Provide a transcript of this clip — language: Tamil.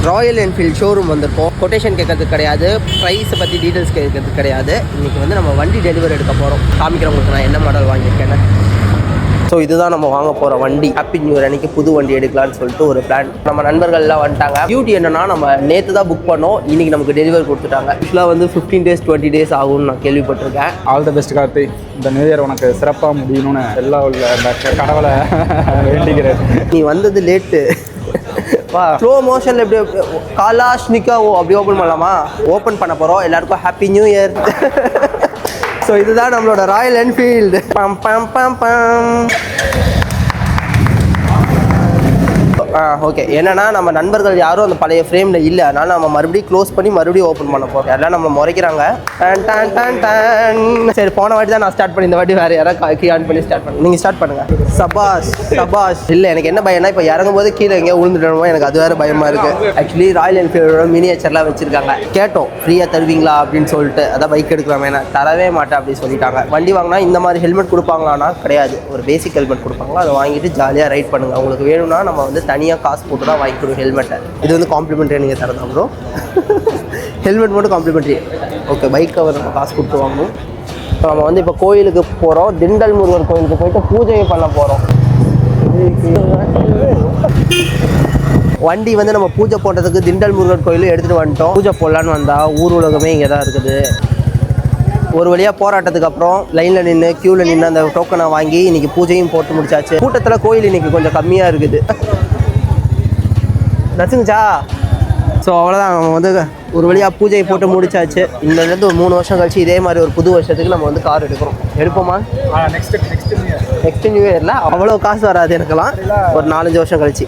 ராயல் என்ஃபீல்டு ஷோரூம் வந்திருக்கோம். கொட்டேஷன் கேட்கறதுக்கு கிடையாது, ப்ரைஸை பற்றி டீட்டெயில்ஸ் கேட்கறதுக்கு கிடையாது. இன்றைக்கி வந்து நம்ம வண்டி டெலிவரி எடுக்க போகிறோம். காமிக்கிறவங்களுக்கு நான் என்ன மாடல் வாங்கியிருக்கேன்னு. ஸோ இதுதான் நம்ம வாங்க போகிற வண்டி. ஹாப்பி நியூ இயர் அன்றைக்கி புது வண்டி எடுக்கலான்னு சொல்லிட்டு ஒரு பிளான். நம்ம நண்பர்கள்லாம் வந்துட்டாங்க. பியூட்டி என்னென்னா, நம்ம நேற்று தான் புக் பண்ணோம், இன்றைக்கி நமக்கு டெலிவரி கொடுத்துட்டாங்க. ஆக்சுவலாக வந்து 15 days 20 days ஆகும்னு நான் கேள்விப்பட்டிருக்கேன். All the best Karthi. இந்த நியூ இயர் உனக்கு சிறப்பாக முடியணும்னு எல்லாம் உள்ள அந்த கடவுளை வேண்டிக்கிறேன். நீ வந்தது லேட்டு. வா, ஸ்லோ மோஷனில் எப்படி காலாஷ்னிக்கா அப்படி ஓப்பன் பண்ணலாமா? ஓப்பன் பண்ண போகிறோம். எல்லாருக்கும் ஹாப்பி நியூ இயர். ஸோ இதுதான் நம்மளோட ராயல் என்ஃபீல்டு. பம் பம் பம் பம். ஓகே, என்னன்னா நம்ம நண்பர்கள் யாரும் அந்த பழைய ஃப்ரேமில் இல்லை, அதனால நம்ம மறுபடியும் க்ளோஸ் பண்ணி மறுபடியும் ஓப்பன் பண்ண போகிறோம். எல்லாம் நம்ம முறைக்கிறாங்க. சரி, போன வாட்டி தான் நான் ஸ்டார்ட் பண்ணி, இந்த வாட்டி வேறு யாராவது கீ ஆன் பண்ணி ஸ்டார்ட் பண்ணி. நீங்கள் ஸ்டார்ட் பண்ணுங்கள். சபாஷ் சபாஷ். இல்லை, எனக்கு என்ன பயம்னா, இப்போ இறங்கும் போது கீழே எங்கேயோ விழுந்துட்டோமோ, எனக்கு அது வேறு பயமாக இருக்குது. ஆக்சுவலி ராயல் என்ஃபீல்டோட மினியேச்சர்லாம் வச்சுருக்காங்க. கேட்டோம் ஃப்ரீயாக தருவீங்களா அப்படின்னு சொல்லிட்டு. அதான் பைக் எடுக்கலாமே, நான் தரவே மாட்டேன் அப்படின்னு சொல்லிட்டாங்க. வண்டி வாங்கினா இந்த மாதிரி ஹெல்மெட் கொடுப்பாங்களான்னா கிடையாது, ஒரு பேசிக் ஹெல்மெட் கொடுப்பாங்களா, அதை வாங்கிட்டு ஜாலியாக ரைட் பண்ணுங்கள். உங்களுக்கு வேணும்னா நம்ம வந்து தனியாக காசு போட்டு தான் வாங்கிக்கணும் ஹெல்மெட்டை. இது வந்து காம்ப்ளிமெண்ட்ரி நீங்கள் தரதான் ப்ரோ. ஹெல்மெட் மட்டும் காம்ப்ளிமெண்ட்ரி. ஓகே, பைக் கவர் நம்ம காசு கொடுத்து வாங்கணும். நம்ம வந்து இப்போ கோயிலுக்கு போகிறோம். திண்டல் முருகர் கோயிலுக்கு போயிட்டு பூஜையை பண்ண போகிறோம். வண்டி வந்து நம்ம பூஜை போடுறதுக்கு திண்டல் முருகர் கோயிலும் எடுத்துகிட்டு வந்துட்டோம். பூஜை போடலான்னு வந்தால் ஊர் உலகமே இங்கே தான் இருக்குது. ஒரு வழியாக போராட்டத்துக்கு அப்புறம் லைனில் நின்று க்யூவில் நின்று அந்த டோக்கனை வாங்கி இன்றைக்கி பூஜையும் போட்டு முடிச்சாச்சு. கூட்டத்தில் கோயில் இன்றைக்கி கொஞ்சம் கம்மியாக இருக்குது. நச்சுங்கச்சா. ஸோ அவ்வளோதான், நம்ம வந்து ஒரு வழியாக பூஜையை போட்டு முடிச்சாச்சு. இந்தலேருந்து ஒரு 3 வருஷம் கழிச்சு இதே மாதிரி ஒரு புது வருஷத்துக்கு நம்ம வந்து கார் எடுக்கிறோம். எடுப்போமா? நெக்ஸ்ட் நியூ இயரில் அவ்வளோ காசு வராது எனக்கெல்லாம், ஒரு 4-5 வருஷம் கழிச்சு.